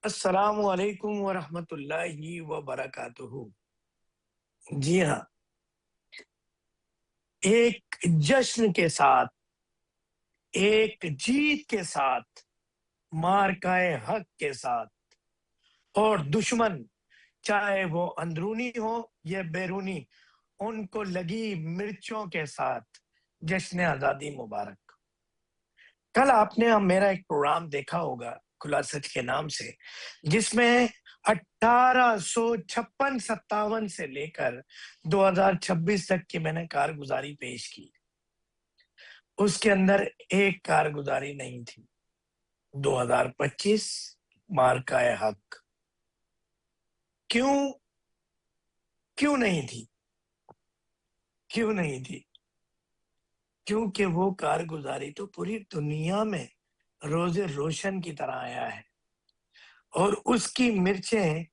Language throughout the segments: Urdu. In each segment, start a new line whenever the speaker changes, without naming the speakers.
السلام علیکم ورحمۃ اللہ وبرکاتہ۔ جی ہاں، ایک جشن کے ساتھ، ایک جیت کے ساتھ، مارکائے حق کے ساتھ، اور دشمن چاہے وہ اندرونی ہو یا بیرونی، ان کو لگی مرچوں کے ساتھ جشن آزادی مبارک۔ کل آپ نے میرا ایک پروگرام دیکھا ہوگا کھلا سچ کے نام سے، جس میں 1856-57 سے لے کر 2026 تک کی میں نے کارگزاری پیش کی۔ اس کے اندر ایک کارگزاری نہیں تھی 2025 مارکائے حق۔ کیوں نہیں تھی؟ کیونکہ وہ کارگزاری تو پوری دنیا میں روز روشن کی طرح آیا ہے، اور اس کی مرچیں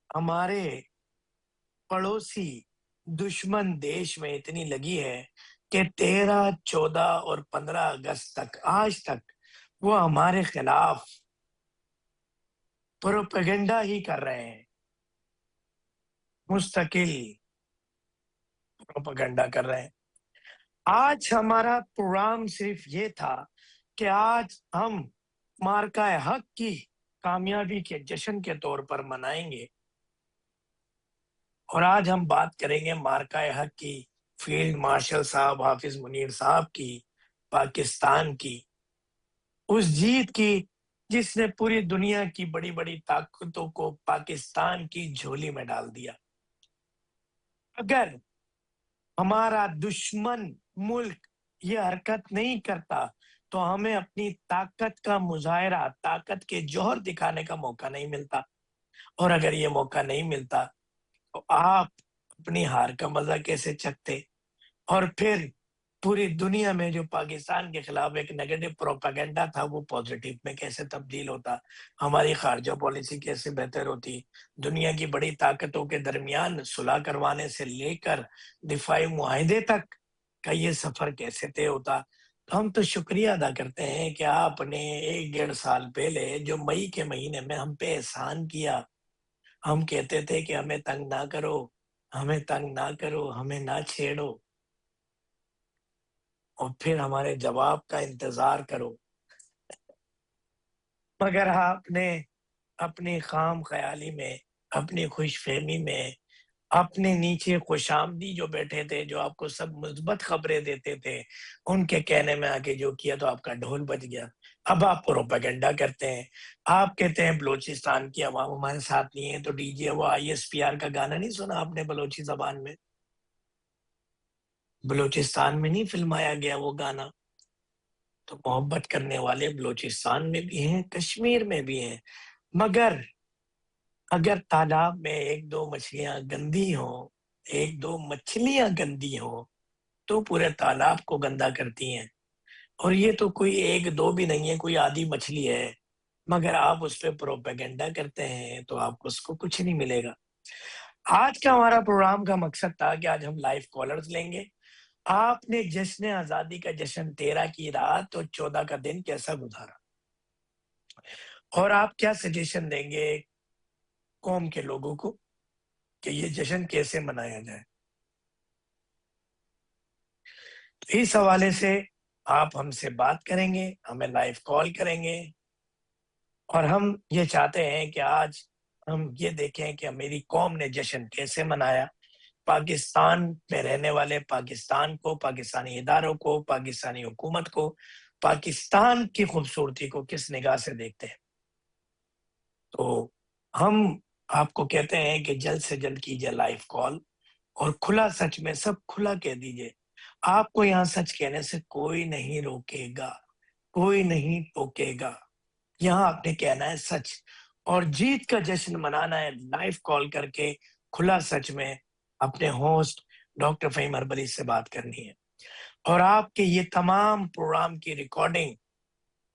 ہمارے پڑوسی دشمن دیش میں اتنی لگی ہے کہ 13، 14 اور 15 اگست تک، آج تک وہ ہمارے خلاف پروپیگنڈا ہی کر رہے ہیں، مستقل پروپیگنڈا کر رہے ہیں۔ آج ہمارا پروگرام صرف یہ تھا کہ آج ہم مارکائے حق کی کامیابی کے جشن کے طور پر منائیں گے، اور آج ہم بات کریں گے مارکائے حق کی، فیلڈ مارشل صاحب حافظ منیر صاحب کی، پاکستان کی اس جیت کی جس نے پوری دنیا کی بڑی بڑی طاقتوں کو پاکستان کی جھولی میں ڈال دیا۔ اگر ہمارا دشمن ملک یہ حرکت نہیں کرتا تو ہمیں اپنی طاقت کا مظاہرہ، طاقت کے جوہر دکھانے کا موقع نہیں ملتا، اور اگر یہ موقع نہیں ملتا تو آپ اپنی ہار کا مزہ کیسے چکھتے؟ اور پھر پوری دنیا میں جو پاکستان کے خلاف ایک نیگیٹو پروپیگنڈا تھا وہ پوزیٹیو میں کیسے تبدیل ہوتا؟ ہماری خارجہ پالیسی کیسے بہتر ہوتی؟ دنیا کی بڑی طاقتوں کے درمیان صلح کروانے سے لے کر دفاعی معاہدے تک کا یہ سفر کیسے طے ہوتا؟ ہم تو شکریہ ادا کرتے ہیں کہ آپ نے 1-1.5 سال پہلے جو مئی کے مہینے میں ہم پہ احسان کیا۔ ہم کہتے تھے کہ ہمیں تنگ نہ کرو، ہمیں تنگ نہ کرو، ہمیں نہ چھیڑو، اور پھر ہمارے جواب کا انتظار کرو، مگر آپ نے اپنی خام خیالی میں، اپنی خوش فہمی میں، اپنے نیچے خوش آمدی جو بیٹھے تھے، جو آپ کو سب مثبت خبریں دیتے تھے، ان کے کہنے میں آ کے جو کیا تو آپ کا ڈھول بج گیا۔ اب آپ پروپیگنڈا کرتے ہیں، آپ کہتے ہیں بلوچستان کی عوام ہمارے ساتھ نہیں ہے، تو ڈی جے وہ ISPR کا گانا نہیں سنا آپ نے بلوچی زبان میں؟ بلوچستان میں نہیں فلمایا گیا وہ گانا؟ تو محبت کرنے والے بلوچستان میں بھی ہیں، کشمیر میں بھی ہیں، مگر اگر تالاب میں 1-2 مچھلیاں گندی ہوں، 1-2 مچھلیاں گندی ہوں تو پورے تالاب کو گندا کرتی ہیں، اور یہ تو کوئی 1-2 بھی نہیں ہے، کوئی آدھی مچھلی ہے، مگر آپ اس پہ پروپیگنڈا کرتے ہیں تو آپ کو اس کو کچھ نہیں ملے گا۔ آج کا ہمارا پروگرام کا مقصد تھا کہ آج ہم لائیو کالرز لیں گے۔ آپ نے جشن آزادی کا جشن 13 کی رات اور 14 کا دن کیسا گزارا، اور آپ کیا سجیشن دیں گے قوم کے لوگوں کو کہ یہ جشن کیسے منایا جائے؟ تو اس حوالے سے آپ ہم سے بات کریں گے، ہمیں لائیو کال کریں گے، اور ہم یہ چاہتے ہیں کہ آج ہم یہ دیکھیں کہ میری قوم نے جشن کیسے منایا، پاکستان میں رہنے والے پاکستان کو، پاکستانی اداروں کو، پاکستانی حکومت کو، پاکستان کی خوبصورتی کو کس نگاہ سے دیکھتے ہیں۔ تو ہم آپ کو کہتے ہیں کہ جلد سے جلد کیجیے لائیو کال، اور کھلا سچ میں سب کھلا کہہ دیجیے۔ آپ کو یہاں سچ کہنے سے کوئی نہیں روکے گا، کوئی نہیں ٹوکے گا، یہاں آپ نے کہنا ہے سچ، اور جیت کا جشن منانا ہے لائیو کال کر کے کھلا سچ میں اپنے ہوسٹ ڈاکٹر فہیم اربلی سے بات کرنی ہے، اور آپ کے یہ تمام پروگرام کی ریکارڈنگ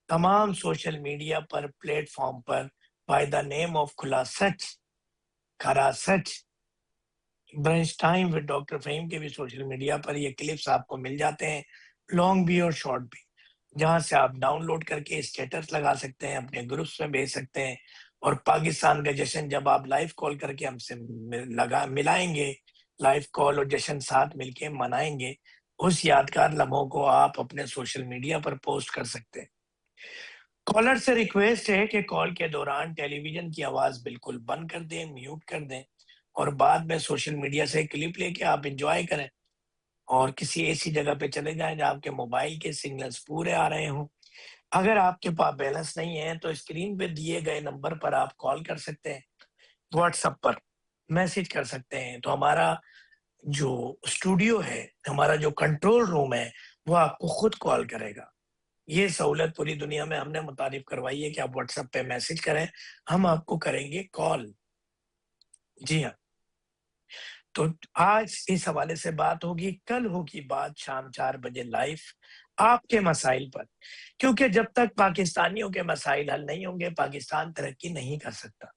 تمام سوشل میڈیا پر، پلیٹ فارم پر by the name of Khula Sach, Khara Sach, brunch time with doctor Fahim کے بھی سوشل میڈیا پر یہ کلپس آپ کو مل جاتے ہیں، لانگ بھی اور شارٹ بھی، جہاں سے آپ ڈاؤن لوڈ کر کے اسٹیٹس لگا سکتے ہیں، اپنے گروپس میں بھیج سکتے ہیں، اور پاکستان کا جشن جب آپ لائیو کال کر کے ہم سے ملائیں گے، لائیو کال اور جشن ساتھ مل کے منائیں گے، اس یادگار لمحوں کو آپ اپنے سوشل میڈیا پر پوسٹ کر سکتے ہیں۔ کالر سے ریکویسٹ ہے کہ کال کے دوران ٹیلی ویژن کی آواز بالکل بند کر دیں، میوٹ کر دیں، اور بعد میں سوشل میڈیا سے کلپ لے کے آپ انجوائے کریں اور کسی ایسی جگہ پہ چلے جائیں جہاں آپ کے موبائل کے سگنلز پورے آ رہے ہوں۔ اگر آپ کے پاس بیلنس نہیں ہے تو اسکرین پہ دیے گئے نمبر پر آپ کال کر سکتے ہیں، واٹس ایپ پر میسج کر سکتے ہیں، تو ہمارا جو اسٹوڈیو ہے، ہمارا جو کنٹرول روم ہے، وہ آپ کو خود کال کرے گا۔ یہ سہولت پوری دنیا میں ہم نے متعارف کروائی ہے کہ آپ واٹس ایپ پہ میسج کریں، ہم آپ کو کریں گے کال۔ جی ہاں، تو آج اس حوالے سے بات ہوگی، کل ہوگی بات شام 4 بجے لائیو آپ کے مسائل پر، کیونکہ جب تک پاکستانیوں کے مسائل حل نہیں ہوں گے پاکستان ترقی نہیں کر سکتا۔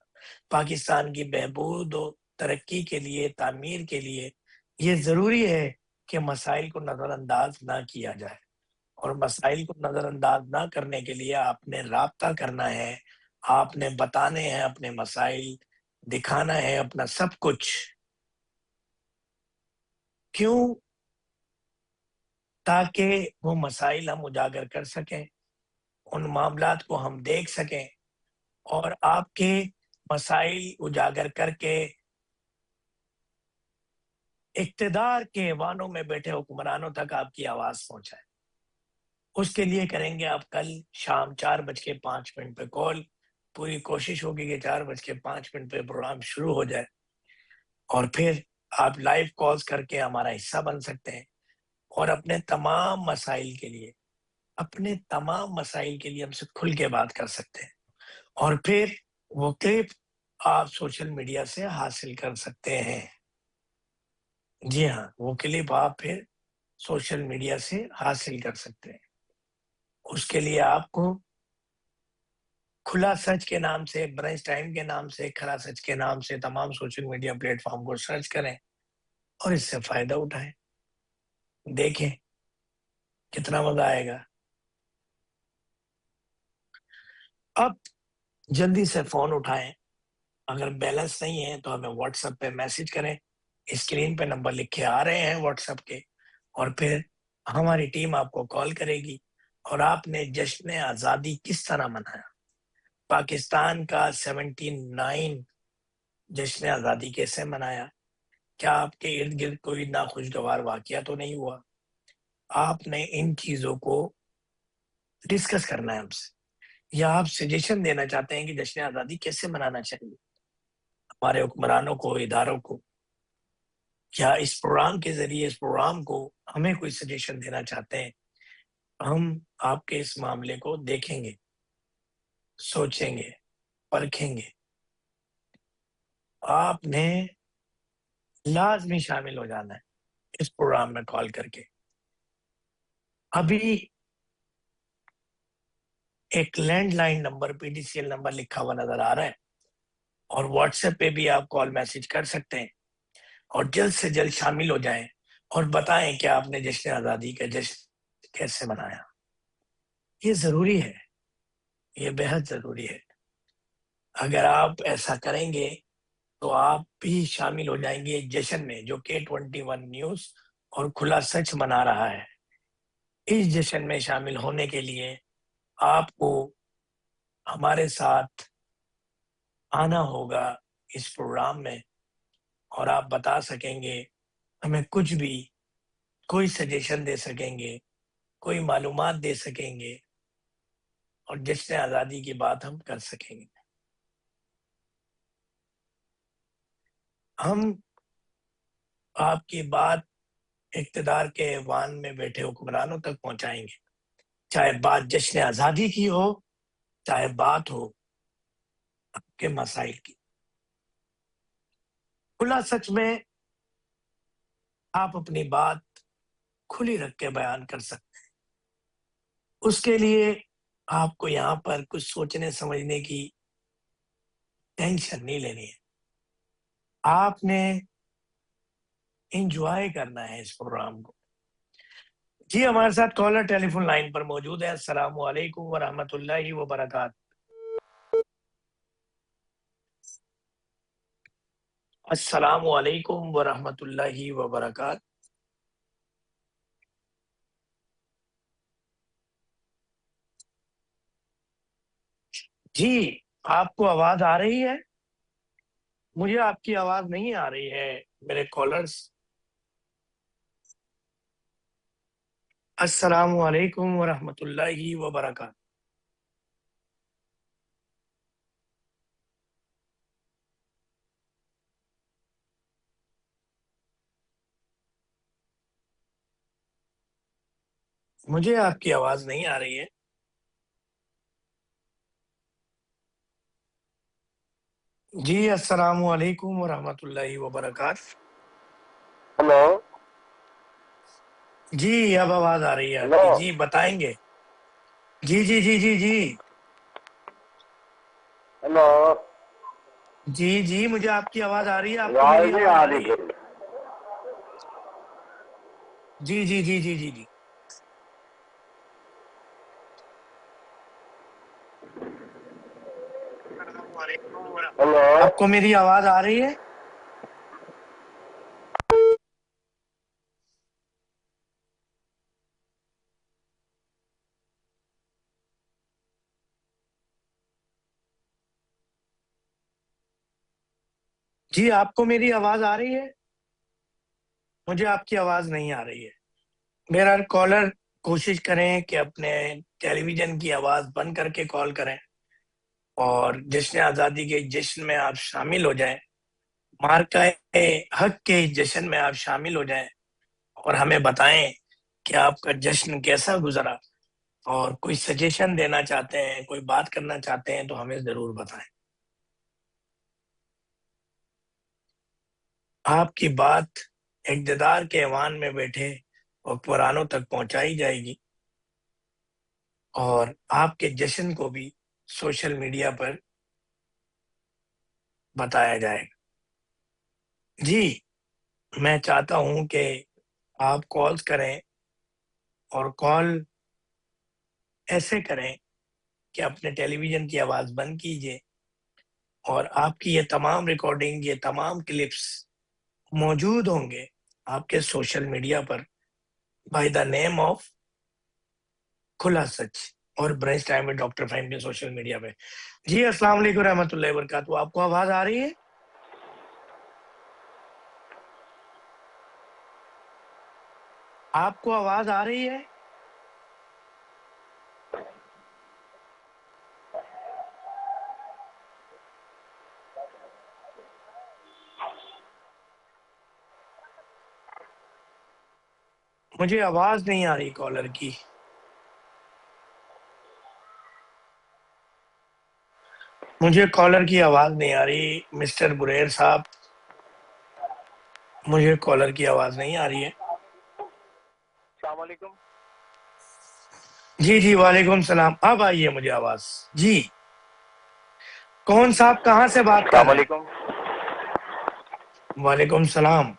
پاکستان کی بہبود و ترقی کے لیے، تعمیر کے لیے یہ ضروری ہے کہ مسائل کو نظر انداز نہ کیا جائے، اور مسائل کو نظر انداز نہ کرنے کے لیے آپ نے رابطہ کرنا ہے، آپ نے بتانے ہیں اپنے مسائل، دکھانا ہے اپنا سب کچھ۔ کیوں؟ تاکہ وہ مسائل ہم اجاگر کر سکیں، ان معاملات کو ہم دیکھ سکیں، اور آپ کے مسائل اجاگر کر کے اقتدار کے ایوانوں میں بیٹھے حکمرانوں تک آپ کی آواز پہنچائے۔ اس کے لیے کریں گے آپ کل شام 4:05 پہ کال۔ پوری کوشش ہوگی کہ 4:05 پہ پروگرام شروع ہو جائے، اور پھر آپ لائیو کالز کر کے ہمارا حصہ بن سکتے ہیں، اور اپنے تمام مسائل کے لیے ہم سے کھل کے بات کر سکتے ہیں، اور پھر وہ کلپ آپ سوشل میڈیا سے حاصل کر سکتے ہیں۔ جی ہاں، وہ کلپ آپ پھر سوشل میڈیا سے حاصل کر سکتے ہیں۔ اس کے لیے آپ کو کھلا سچ کے نام سے، برنچ ٹائم کے نام سے، کھلا سچ کے نام سے تمام سوشل میڈیا پلیٹ فارم کو سرچ کریں اور اس سے فائدہ اٹھائیں۔ دیکھیں کتنا مزہ آئے گا۔ اب جلدی سے فون اٹھائیں، اگر بیلنس نہیں ہے تو ہمیں واٹس ایپ پہ میسج کریں، اسکرین پہ نمبر لکھے آ رہے ہیں واٹس ایپ کے، اور پھر ہماری ٹیم آپ کو کال کرے گی، اور آپ نے جشن آزادی کس طرح منایا، پاکستان کا 79 جشن آزادی کیسے منایا، کیا آپ کے ارد گرد کوئی ناخوشگوار واقعہ تو نہیں ہوا، آپ نے ان چیزوں کو ڈسکس کرنا ہے ہم سے، یا آپ سجیشن دینا چاہتے ہیں کہ جشن آزادی کیسے منانا چاہیے ہمارے حکمرانوں کو، اداروں کو، یا اس پروگرام کے ذریعے اس پروگرام کو ہمیں کوئی سجیشن دینا چاہتے ہیں، ہم آپ کے اس معاملے کو دیکھیں گے، سوچیں گے، پرکھیں گے۔ آپ نے لازمی شامل ہو جانا ہے اس پروگرام میں کال کر کے۔ ابھی ایک لینڈ لائن نمبر، PDCL نمبر لکھا ہوا نظر آ رہا ہے، اور واٹس ایپ پہ بھی آپ کال میسج کر سکتے ہیں، اور جلد سے جلد شامل ہو جائیں اور بتائیں کہ آپ نے جشن آزادی کا جشن کیسے منایا۔ یہ ضروری ہے، یہ بہت ضروری ہے۔ اگر آپ ایسا کریں گے تو آپ بھی شامل ہو جائیں گے جشن میں جو K21 نیوز اور کھلا سچ منا رہا ہے۔ اس جشن میں شامل ہونے کے لیے آپ کو ہمارے ساتھ آنا ہوگا اس پروگرام میں، اور آپ بتا سکیں گے ہمیں کچھ بھی، کوئی سجیشن دے سکیں گے، کوئی معلومات دے سکیں گے، اور جشن آزادی کی بات ہم کر سکیں گے۔ ہم آپ کی بات اقتدار کے ایوان میں بیٹھے حکمرانوں تک پہنچائیں گے، چاہے بات جشن آزادی کی ہو، چاہے بات ہو آپ کے مسائل کی۔ کھلا سچ میں آپ اپنی بات کھلی رکھ کے بیان کر سکتے ہیں۔ اس کے لیے آپ کو یہاں پر کچھ سوچنے سمجھنے کی ٹینشن نہیں لینی ہے، آپ نے انجوائے کرنا ہے اس پروگرام کو۔ جی ہمارے ساتھ کالر ٹیلی فون لائن پر موجود ہے۔ السلام علیکم ورحمۃ اللہ وبرکاتہ۔ السلام علیکم ورحمۃ اللہ وبرکاتہ. جی آپ کو آواز آ رہی ہے؟ مجھے آپ کی آواز نہیں آ رہی ہے میرے کالرز. السلام علیکم ورحمۃ اللہ وبرکاتہ. مجھے آپ کی آواز نہیں آ رہی ہے. جی السلام علیکم ورحمۃ اللہ وبرکاتہ.
ہلو.
جی اب آواز آ رہی ہے آپ
ہلو.
کی. جی بتائیں گے. جی جی جی جی جی
ہلو.
جی جی مجھے آپ کی آواز آ رہی ہے. آپ کو
آواز
میری
نہیں
آواز
آ
آ
رہی
رہی ہے؟
پھر.
جی جی جی جی جی جی
ہلو.
آپ کو میری آواز آ رہی ہے؟ جی آپ کو میری آواز آ رہی ہے؟ مجھے آپ کی آواز نہیں آ رہی ہے. میرا کالر کوشش کریں کہ اپنے ٹیلی ویژن کی آواز بند کر کے کال کریں اور جشن آزادی کے جشن میں آپ شامل ہو جائیں. مارکہ حق کے جشن میں آپ شامل ہو جائیں اور ہمیں بتائیں کہ آپ کا جشن کیسا گزرا. اور کوئی سجیشن دینا چاہتے ہیں، کوئی بات کرنا چاہتے ہیں تو ہمیں ضرور بتائیں. آپ کی بات اقتدار کے ایوان میں بیٹھے حکمرانوں تک پہنچائی جائے گی اور آپ کے جشن کو بھی سوشل میڈیا پر بتایا جائے گا. جی میں چاہتا ہوں کہ آپ کالز کریں اور کال ایسے کریں کہ اپنے ٹیلی ویژن کی آواز بند کیجئے اور آپ کی یہ تمام ریکارڈنگ، یہ تمام کلپس موجود ہوں گے آپ کے social media per by the name of Khula سچ اور برنچ ٹائم میں ڈاکٹر فہیم کے سوشل میڈیا پہ. جی السلام علیکم رحمۃ اللہ وبرکاتہ. آپ کو آواز آ رہی ہے؟ آپ کو آواز آ رہی ہے؟ مجھے آواز نہیں آ رہی کالر کی. مجھے کالر کی آواز نہیں آ رہی. مسٹر بریر صاحب مجھے کالر کی آواز نہیں آ رہی ہے.
السلام علیکم.
جی جی وعلیکم السلام. اب آئی ہے مجھے آواز. جی کون صاحب کہاں سے بات کر
السلام
رہے ہیں؟
علیکم.
وعلیکم السلام.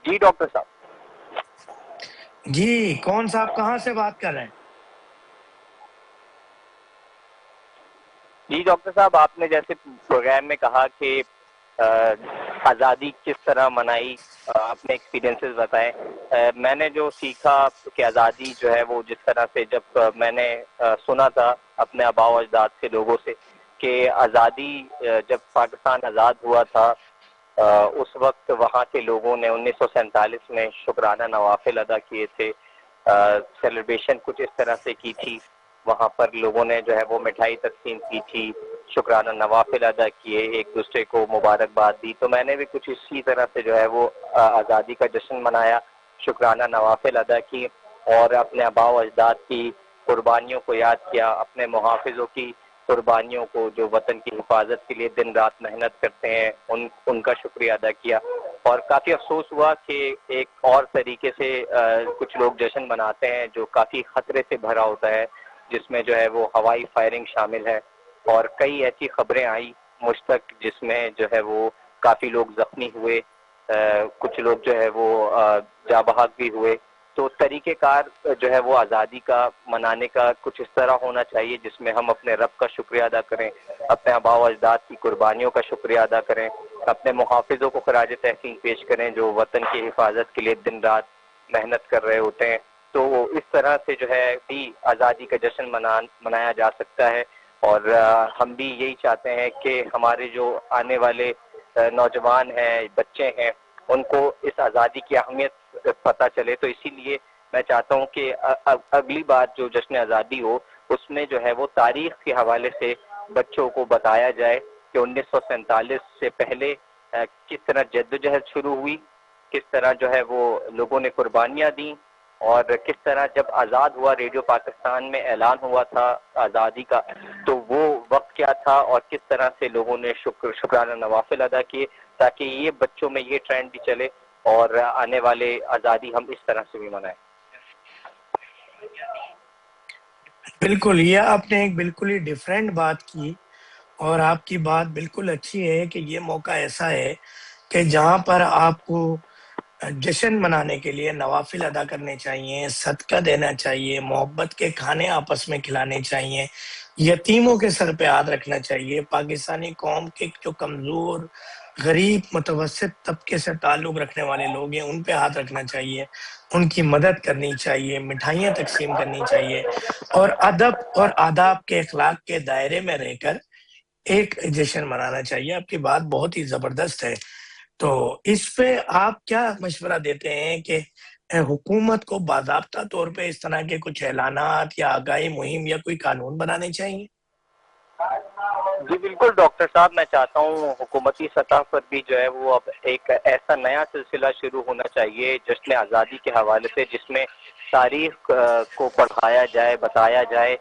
جی ڈاکٹر صاحب.
جی کون صاحب کہاں سے بات کر رہے ہیں؟
جی ڈاکٹر صاحب، آپ نے جیسے پروگرام میں کہا کہ آزادی کس طرح منائی، اپنے ایکسپیرینسز بتائیں. میں نے جو سیکھا کہ آزادی جو ہے وہ جس طرح سے جب میں نے سنا تھا اپنے آباء و اجداد سے، لوگوں سے، کہ آزادی جب پاکستان آزاد ہوا تھا اس وقت وہاں کے لوگوں نے 1947 میں شکرانہ نوافل ادا کیے تھے. سیلیبریشن کچھ اس طرح سے کی تھی. وہاں پر لوگوں نے جو ہے وہ مٹھائی تقسیم کی تھی، شکرانہ نوافل ادا کیے، ایک دوسرے کو مبارکباد دی. تو میں نے بھی کچھ اسی طرح سے جو ہے وہ آزادی کا جشن منایا، شکرانہ نوافل ادا کی اور اپنے آباء و اجداد کی قربانیوں کو یاد کیا، اپنے محافظوں کی قربانیوں کو جو وطن کی حفاظت کے لیے دن رات محنت کرتے ہیں ان کا شکریہ ادا کیا. اور کافی افسوس ہوا کہ ایک اور طریقے سے کچھ لوگ جشن مناتے ہیں جو کافی خطرے سے بھرا ہوتا ہے، جس میں جو ہے وہ ہوائی فائرنگ شامل ہے. اور کئی ایسی خبریں آئی مجھ تک جس میں جو ہے وہ کافی لوگ زخمی ہوئے، کچھ لوگ جو ہے وہ جاں بحق بھی ہوئے. تو طریقہ کار جو ہے وہ آزادی کا منانے کا کچھ اس طرح ہونا چاہیے جس میں ہم اپنے رب کا شکریہ ادا کریں، اپنے آباء و اجداد کی قربانیوں کا شکریہ ادا کریں اپنے محافظوں کو خراج تحسین پیش کریں جو وطن کی حفاظت کے لیے دن رات محنت کر رہے ہوتے ہیں. تو اس طرح سے جو ہے بھی آزادی کا جشن منایا جا سکتا ہے. اور ہم بھی یہی چاہتے ہیں کہ ہمارے جو آنے والے نوجوان ہیں، بچے ہیں، ان کو اس آزادی کی اہمیت پتہ چلے. تو اسی لیے میں چاہتا ہوں کہ اگلی بار جو جشن آزادی ہو اس میں جو ہے وہ تاریخ کے حوالے سے بچوں کو بتایا جائے کہ 1947 سے پہلے کس طرح جدوجہد شروع ہوئی، کس طرح جو ہے وہ لوگوں نے قربانیاں دیں، اور کس طرح جب آزاد ہوا ریڈیو پاکستان میں اعلان ہوا تھا آزادی کا تو وہ وقت کیا تھا، اور کس طرح سے لوگوں نے شکرانہ نوافل ادا کیے، تاکہ یہ بچوں میں یہ ٹرینڈ بھی چلے اور آنے والے آزادی ہم اس طرح سے بھی منائیں.
بالکل، یہ آپ نے ایک بالکل ہی ڈیفرنٹ بات کی، اور آپ کی بات بالکل اچھی ہے کہ یہ موقع ایسا ہے کہ جہاں پر آپ کو جشن منانے کے لیے نوافل ادا کرنے چاہیے، صدقہ دینا چاہیے، محبت کے کھانے آپس میں کھلانے چاہیے، یتیموں کے سر پہ ہاتھ رکھنا چاہیے، پاکستانی قوم کے جو کمزور، غریب، متوسط طبقے سے تعلق رکھنے والے لوگ ہیں ان پہ ہاتھ رکھنا چاہیے، ان کی مدد کرنی چاہیے، مٹھائیاں تقسیم کرنی چاہیے، اور ادب اور آداب کے اخلاق کے دائرے میں رہ کر ایک جشن منانا چاہیے. آپ کی بات بہت ہی زبردست ہے. تو اس پہ آپ کیا مشورہ دیتے ہیں کہ حکومت کو باضابطہ طور پہ اس طرح کے کچھ اعلانات یا آگاہی مہم یا کوئی قانون بنانے چاہیے؟
جی بالکل ڈاکٹر صاحب، میں چاہتا ہوں حکومتی سطح پر بھی جو ہے وہ اب ایک ایسا نیا سلسلہ شروع ہونا چاہیے جشن آزادی کے حوالے سے، جس میں تاریخ کو پڑھایا جائے، بتایا جائے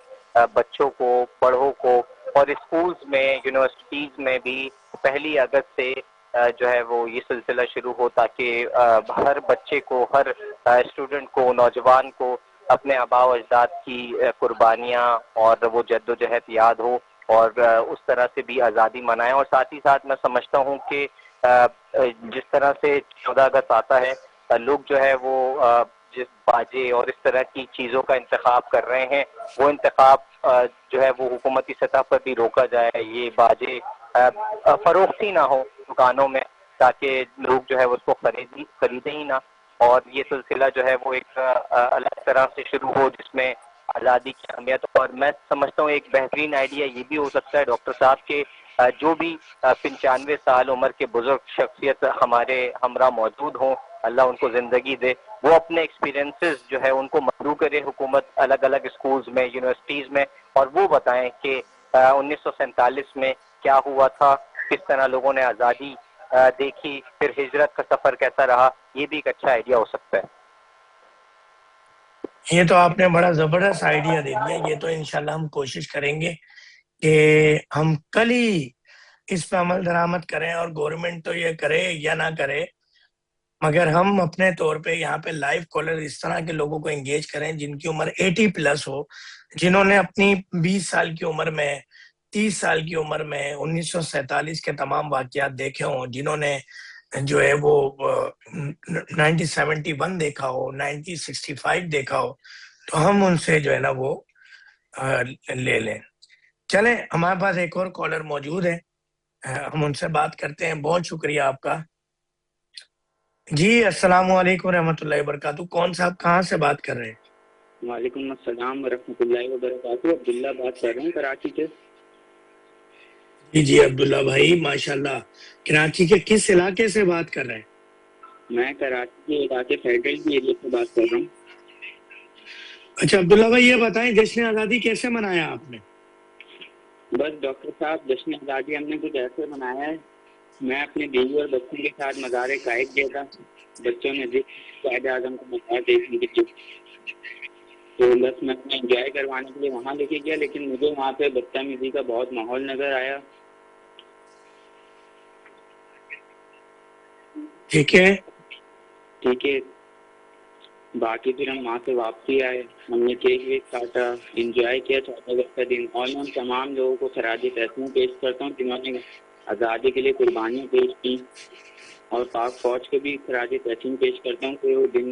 بچوں کو، بڑوں کو، اور اسکولز میں، یونیورسٹیز میں بھی 1 اگست سے جو ہے وہ یہ سلسلہ شروع ہو، تاکہ ہر بچے کو، ہر اسٹوڈنٹ کو، نوجوان کو اپنے آباء و اجداد کی قربانیاں اور وہ جد و جہد یاد ہو، اور اس طرح سے بھی آزادی منائیں. اور ساتھ ہی ساتھ میں سمجھتا ہوں کہ جس طرح سے 14 اگست آتا ہے، لوگ جو ہے وہ جس باجے اور اس طرح کی چیزوں کا انتخاب کر رہے ہیں، وہ انتخاب جو ہے وہ حکومتی سطح پر بھی روکا جائے. یہ باجے فروختی نہ ہو دکانوں میں، تاکہ لوگ جو ہے اس کو خریدیں ہی نہ، اور یہ سلسلہ جو ہے وہ ایک الگ طرح سے شروع ہو جس میں آزادی کی اہمیت. اور میں سمجھتا ہوں ایک بہترین آئیڈیا یہ بھی ہو سکتا ہے ڈاکٹر صاحب کہ جو بھی 95 سال عمر کے بزرگ شخصیت ہمارے ہمراہ موجود ہوں، اللہ ان کو زندگی دے، وہ اپنے ایکسپیرینسز جو ہے ان کو مدعو کرے حکومت الگ الگ اسکولز میں، یونیورسٹیز میں، اور وہ بتائیں کہ 1947 میں کیا ہوا تھا، کس طرح لوگوں نے آزادی دیکھی، پھر ہجرت کا سفر کیسا رہا. یہ بھی ایک اچھا آئیڈیا ہو سکتا ہے.
یہ تو آپ نے بڑا زبردست آئیڈیا دے دیا. یہ تو انشاءاللہ ہم کوشش کریں گے کہ ہم کل ہی اس پہ عمل درآمد کریں، اور گورنمنٹ تو یہ کرے یا نہ کرے، مگر ہم اپنے طور پہ یہاں پہ لائیو کالر اس طرح کے لوگوں کو انگیج کریں جن کی عمر 80+ ہو، جنہوں نے اپنی 20 سال کی عمر میں، 30 سال کی عمر میں 1947 کے تمام واقعات دیکھے ہوں، جنہوں نے جو ہے وہ 1971 دیکھا ہو، 1965 دیکھا ہو، تو ہم ان سے جو ہے نا وہ لے لیں. چلیں، ہمارے پاس ایک اور کالر موجود ہے، ہم ان سے بات کرتے ہیں. بہت شکریہ آپ کا. جی السلام علیکم ورحمۃ اللہ وبرکاتہ. کون صاحب کہاں سے بات کر رہے ہیں؟
وعلیکم السلام ورحمۃ اللہ وبرکاتہ. عبداللہ بات کر رہا ہوں کراچی سے.
جی عبداللہ بھائی ماشاءاللہ. کراچی کے کس علاقے سے بات کر رہے ہیں؟
میں کراچی کے علاقے فیڈرل کی ایریا سے بات کر رہا ہوں.
اچھا عبداللہ بھائی، یہ بتائیں جشن آزادی کیسے منایا آپ نے؟
بس ڈاکٹر صاحب، جشن آزادی ہم نے کچھ ایسے منایا ہے. میں اپنے بیوی اور بچوں کے ساتھ مزار قائد گیا تھا. بچوں نے قائد اعظم کو مزار دیکھنے کے لیے، تو بس میں اپنا انجوائے کروانے کے لیے وہاں لے کے گیا، لیکن مجھے وہاں پہ بدتمیزی کا بہت ماحول نظر آیا.
ٹھیک ہے.
باقی پھر ہم وہاں سے واپسی آئے، ہم نے کیک ویک کاٹا، انجوائے کیا 14 اگست کا دن. اور میں تمام لوگوں کو خراج تحسین پیش کرتا ہوں جنہوں نے آزادی کے لیے قربانیاں پیش کی، اور پاک فوج کو بھی خراج تحسین پیش کرتا ہوں کہ وہ دن